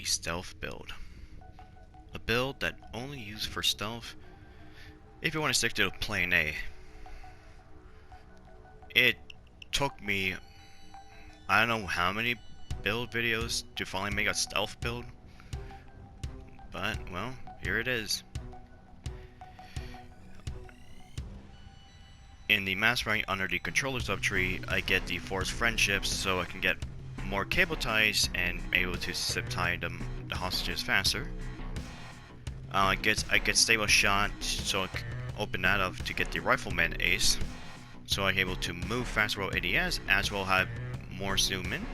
stealth build. A build that only used for stealth if you want to stick to plain A. It took me, I don't know how many build videos to finally make a stealth build, but well, here it is. In the master rank under the controller subtree, I get the forced friendships so I can get more cable ties and able to zip tie the hostages faster. I get stable shot, so I can open that up to get the rifleman ace, so I'm able to move faster with ADS as well have more zoom in.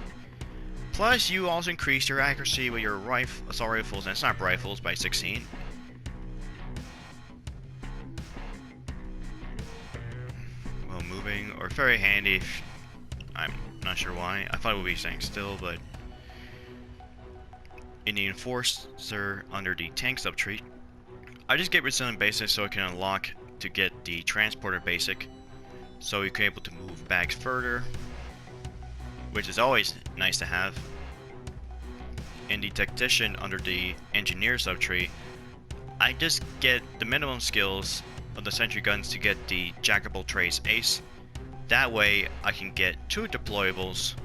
Plus, you also increase your accuracy with your assault rifles and sniper rifles by 16. Well, moving or very handy. I'm not sure why. I thought it would be staying still, but in the enforcer under the tank subtree, I just get resilient basic so I can unlock to get the transporter basic, so you can able to move bags further, which is always nice to have. In the tactician under the engineer subtree, I just get the minimum skills of the sentry guns to get the jackable trace ace. That way I can get 2 deployables,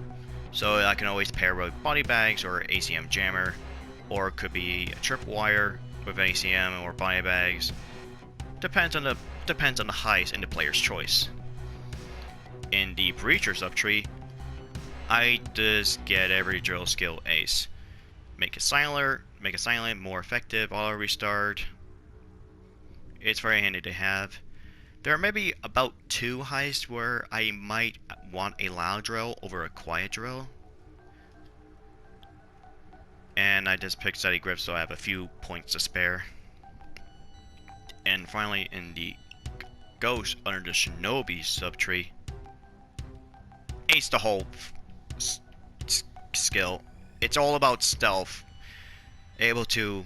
so I can always pair with body bags or ACM jammer, or it could be a tripwire with ACM or body bags. Depends on the heist and the player's choice. In the breacher subtree, I just get every drill skill ace. Make it silent, more effective, auto restart. It's very handy to have. There are maybe about 2 heists where I might want a loud drill over a quiet drill. And I just picked steady grip so I have a few points to spare. And finally, in the ghost under the shinobi subtree, ace the whole skill. It's all about stealth. You're able to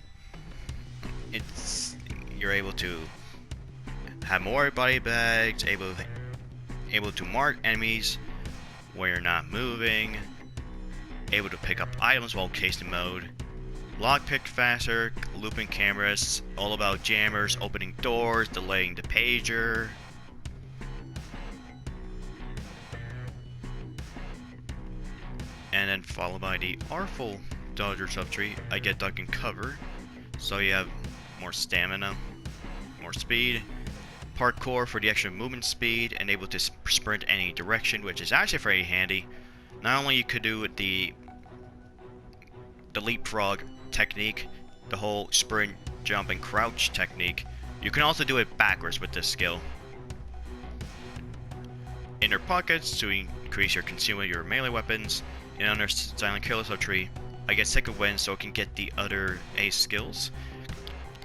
have more body bags, able to mark enemies where you're not moving, able to pick up items while cased in mode, lockpick faster, looping cameras, all about jammers, opening doors, delaying the pager. And then followed by the artful dodger subtree, I get duck and cover, so you have more stamina, more speed, parkour for the extra movement speed, and able to sprint any direction, which is actually very handy. Not only you could do the leapfrog technique, the whole sprint, jump, and crouch technique, you can also do it backwards with this skill. Inner pockets to increase your concealment of your melee weapons. And under silent killer subtree, I get second wind so I can get the other ace skills.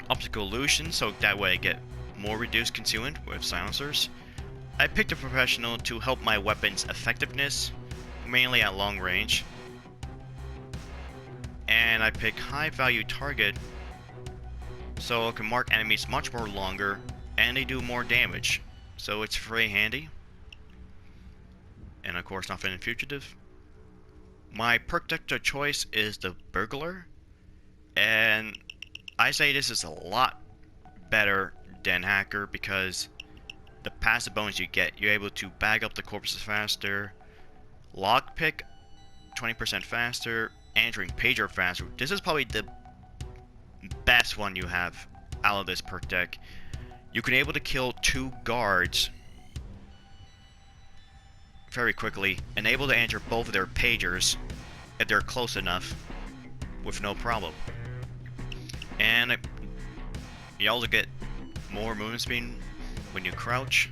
Optical illusion, so that way I get more reduced concealment with silencers. I picked a professional to help my weapon's effectiveness, mainly at long range. And I pick high value target, so I can mark enemies much more longer, and they do more damage. So it's very handy. And of course, not in fugitive. My perk deck of choice is the burglar, and I say this is a lot better than hacker because the passive bonus you get, you're able to bag up the corpses faster, lockpick 20% faster, entering pager faster. This is probably the best one you have out of this perk deck. You can able to kill 2 guards very quickly and able to enter both of their pagers if they're close enough with no problem. And you also get more movement speed when you crouch,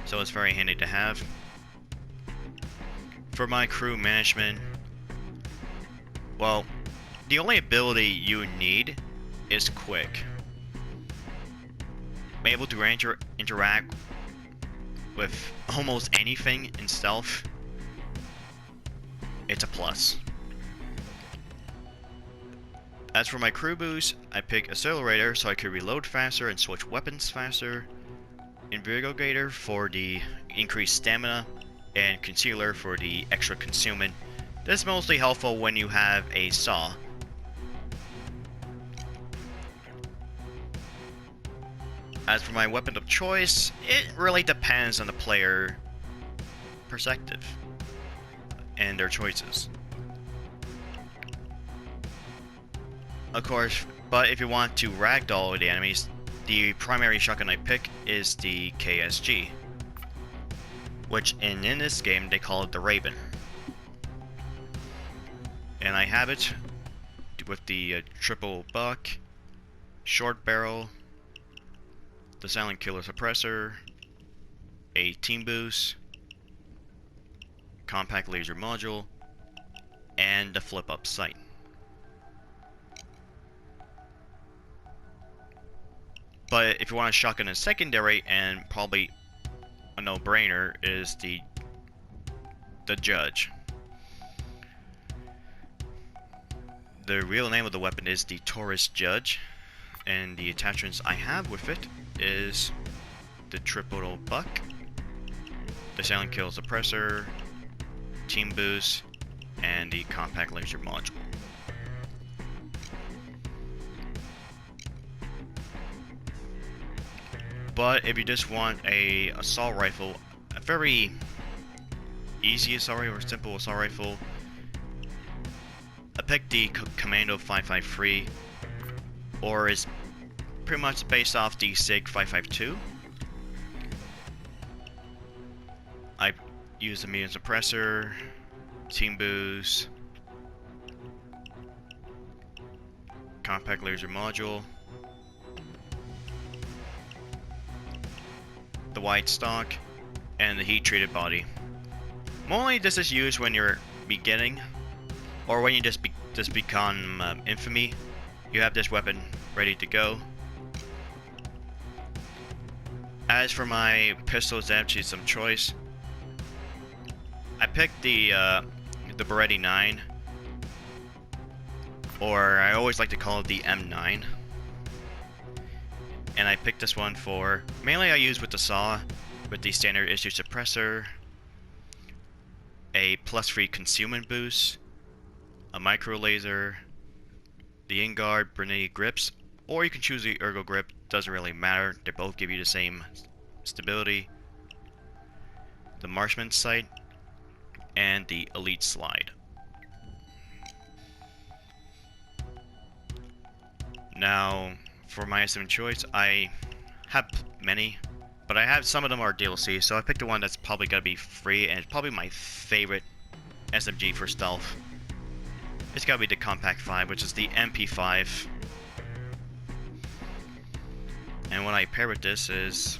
so it's very handy to have. For my crew management, well, the only ability you need is quick. Being able to interact with almost anything in stealth, it's a plus. As for my crew boost, I pick Accelerator so I can reload faster and switch weapons faster, Invigorator for the increased stamina, and Concealer for the extra concealment. This is mostly helpful when you have a saw. As for my weapon of choice, it really depends on the player perspective and their choices. Of course, but if you want to ragdoll the enemies, the primary shotgun I pick is the KSG, which in this game they call it the Raven. And I have it with the triple buck, short barrel, the silent killer suppressor, a team boost, compact laser module, and the flip up sight. But if you want a shotgun in secondary, and probably a no-brainer, is the Judge. The real name of the weapon is the Taurus Judge, and the attachments I have with it is the triple buck, the silent kill suppressor, team boost, and the compact laser module. But if you just want a assault rifle, a very easy assault rifle or simple assault rifle, I picked the Commando 553, or is pretty much based off the SIG 552. I use the medium suppressor, team boost, compact laser module, the white stock, and the heat-treated body. Normally this is used when you're beginning, or when you just become infamy. You have this weapon ready to go. As for my pistols, actually some choice. I picked the Beretti 9, or I always like to call it the M9. And I picked this one for, mainly I use with the saw, with the standard issue suppressor, a +3 concealment boost, a micro laser, the in-guard Bernini grips, or you can choose the ergo grip, doesn't really matter, they both give you the same stability, the marksman sight, and the elite slide. Now, for my SM choice, I have many, but I have some of them are DLC, so I picked the one that's probably gonna be free, and it's probably my favorite SMG for stealth. It's gotta be the Compact 5, which is the MP5. And what I pair with this is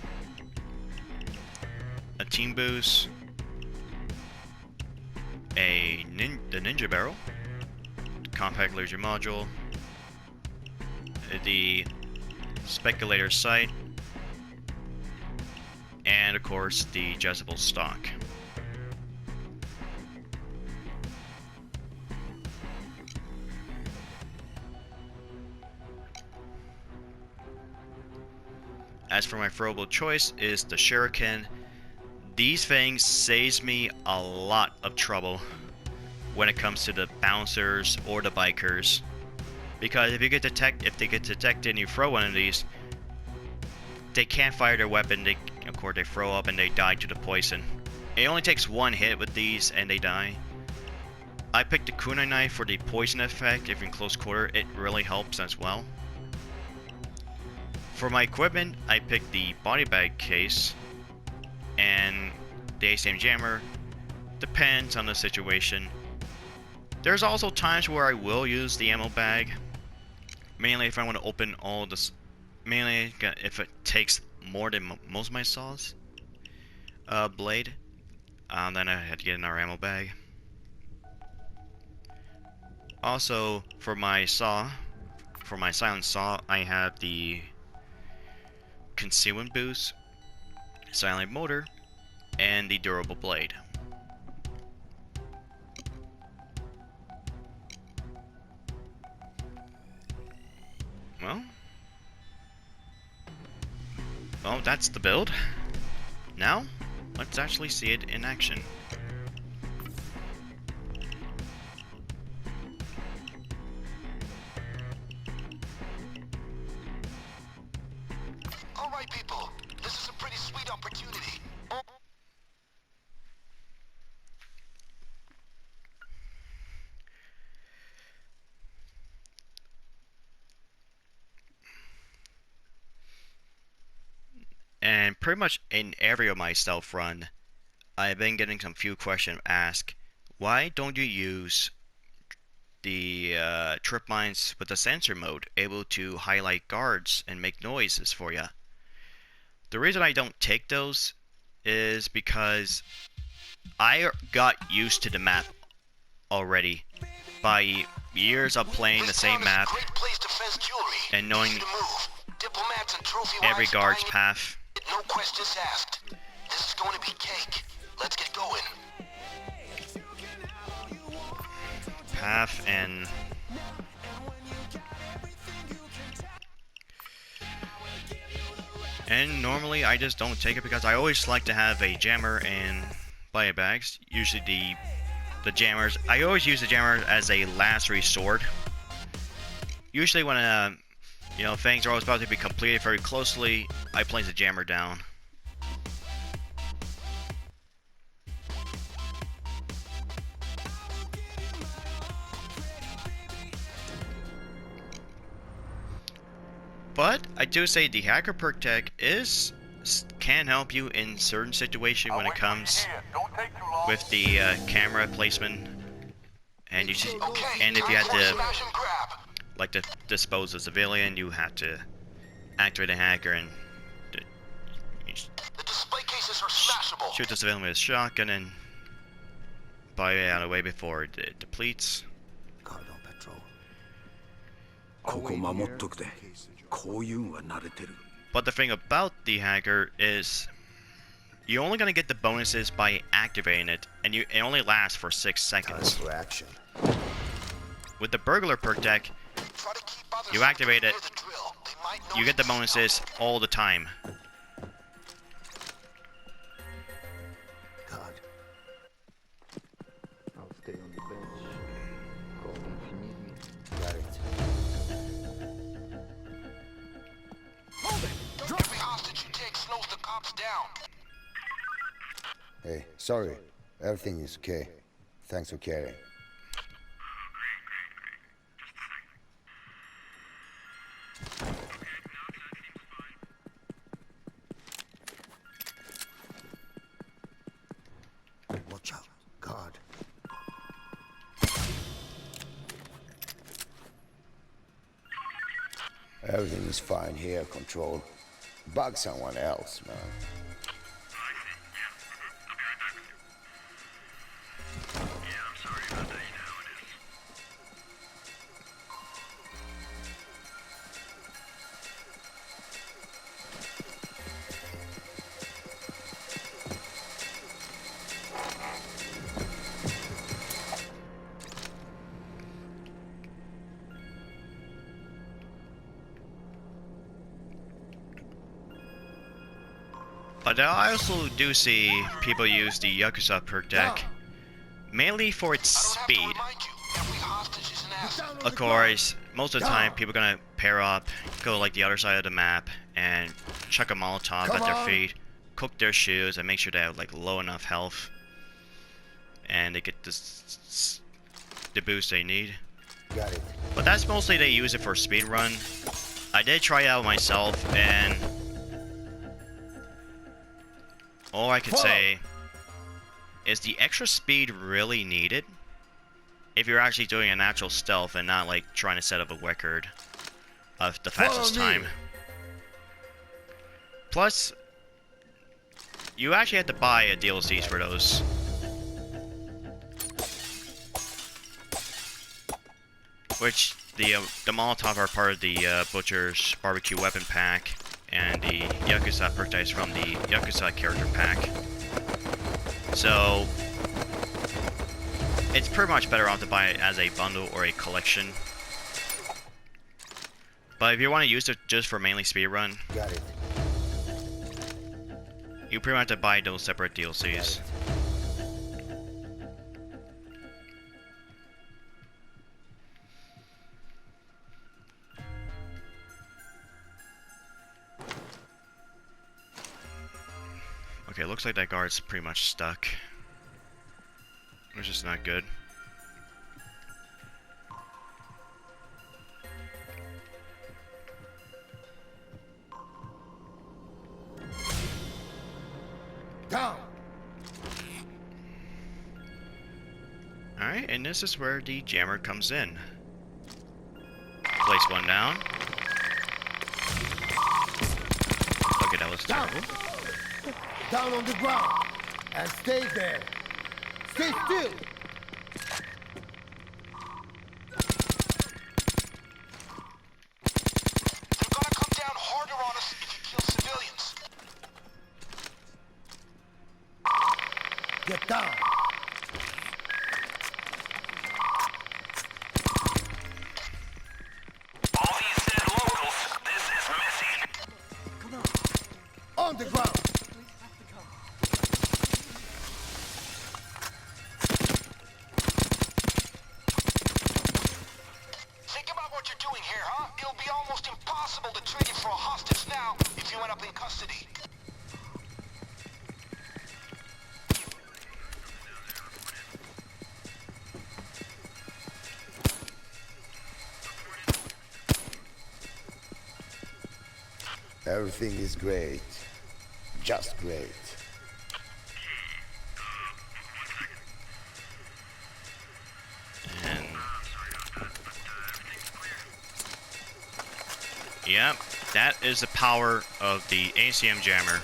a team boost, the Ninja barrel, compact laser module, the speculator sight, and of course the Jezebel stock. As for my throwable choice is the Shuriken. These things saves me a lot of trouble when it comes to the bouncers or the bikers. Because if they get detected and you throw one of these, they can't fire their weapon, of course they throw up and they die to the poison. It only takes one hit with these and they die. I picked the kunai knife for the poison effect. If in close quarter, it really helps as well. For my equipment, I picked the body bag case and the ASM jammer. Depends on the situation. There's also times where I will use the ammo bag, mainly if I want to open all this. Mainly if it takes more than most of my saws blade, then I had to get another ammo bag. Also, for my saw, for my silent saw, I have the concealment boost, silent motor, and the durable blade. Well, that's the build. Now, let's actually see it in action. right, people. This is a pretty sweet opportunity. And pretty much in every of my stealth run, I've been getting some few questions asked. Why don't you use the trip mines with the sensor mode, able to highlight guards and make noises for you? The reason I don't take those is because I got used to the map already by years of playing the same map and knowing every guard's path. No questions asked. This is going to be cake. Let's get going. Path and normally I just don't take it because I always like to have a jammer and bio bags. Usually the jammers, I always use the jammer as a last resort. Usually when you know, things are always about to be completed very closely, I place the jammer down. But I do say the hacker perk tech can help you in certain situations when it comes with the camera placement, and if you had to dispose a civilian, you have to activate a hacker and shoot the civilian with a shotgun and buy it out of the way before it depletes. But the thing about the hacker is you're only going to get the bonuses by activating it, and it only lasts for 6 seconds. With the burglar perk deck, you activate it, you get the bonuses all the time. I'll stay on the bench. Call me if you need me. Got it. Hold it! Every hostage you take slows the cops down. Hey, sorry. Everything is okay. Thanks for caring. Watch out. God. Everything is fine here, Control. Bug someone else, man. But I also do see people use the Yakuza perk deck mainly for its speed. Of course, most of the time people are gonna pair up, go like the other side of the map, and chuck a Molotov at their feet, cook their shoes, and make sure they have like low enough health, and they get the boost they need. Got it. But that's mostly they use it for speed run. I did try it out myself, and all I could say is the extra speed really needed if you're actually doing an actual stealth and not like trying to set up a record of the fastest time. Plus, you actually have to buy a DLCs for those. Which the Molotov are part of the Butcher's Barbecue Weapon Pack, and the Yakuza perk dice from the Yakuza character pack. So it's pretty much better off to buy it as a bundle or a collection. But if you want to use it just for mainly speedrun, Got it. you pretty much have to buy those separate DLCs. Okay, looks like that guard's pretty much stuck. Which is not good. Down. Alright, and this is where the jammer comes in. Place one down. Okay, that was terrible. Down on the ground. And stay there. Stay still. They're gonna come down harder on us if you kill civilians. Get down. All these dead locals, this is messy. On the ground. Think about what you're doing here, huh? It'll be almost impossible to trade you for a hostage now if you end up in custody. Everything is great. Just great. And yep, that is the power of the ACM jammer.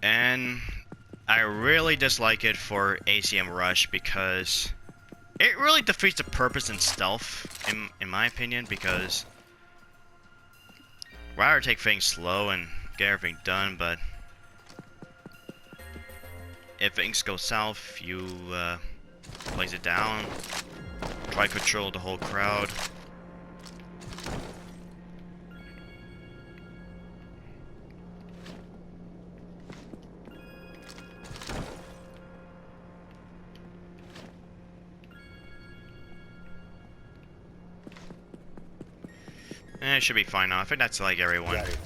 And I really dislike it for ACM rush because it really defeats the purpose in stealth, in my opinion, because rather take things slow and get everything done, but if things go south, you place it down, try to control the whole crowd. It should be fine now. I think that's like everyone. Got it.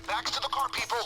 Backs to the car, people.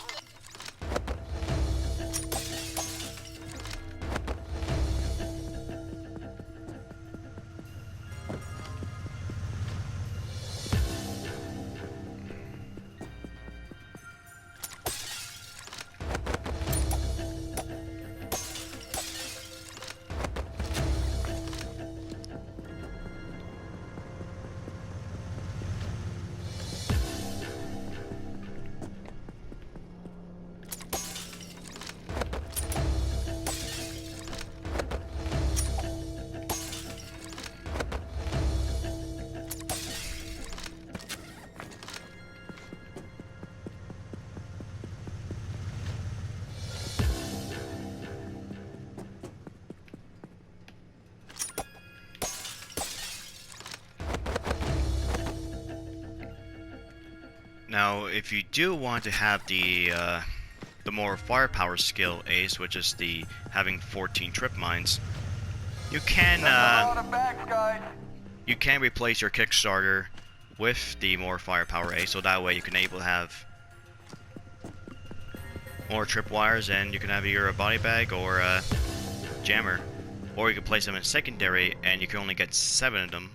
Now, if you do want to have the more firepower skill ace, which is the having 14 trip mines, you can replace your Kickstarter with the more firepower ace, so that way you can able to have more trip wires and you can have your body bag or jammer, or you can place them in secondary and you can only get 7 of them.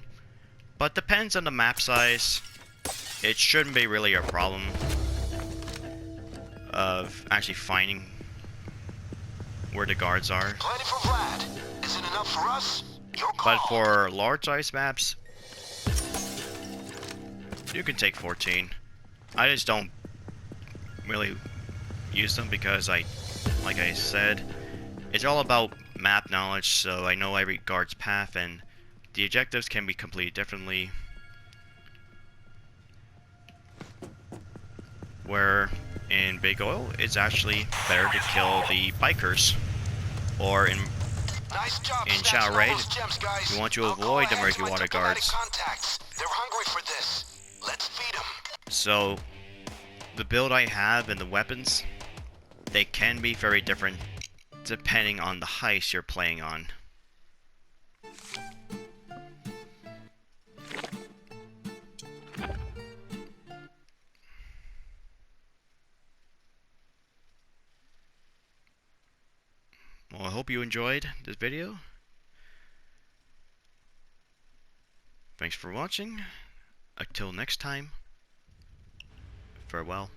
But depends on the map size. It shouldn't be really a problem of actually finding where the guards are. Plenty for Vlad. Is it enough for us? Your call. But for large size maps, you can take 14. I just don't really use them because like I said, it's all about map knowledge, so I know every guard's path and the objectives can be completed differently. Where in Big Oil, it's actually better to kill the bikers. Or in Shallow Raid, you want to avoid the murky water guards. They're hungry for this. Let's feed them. So, the build I have and the weapons, they can be very different depending on the heist you're playing on. Well, I hope you enjoyed this video. Thanks for watching. Until next time, farewell.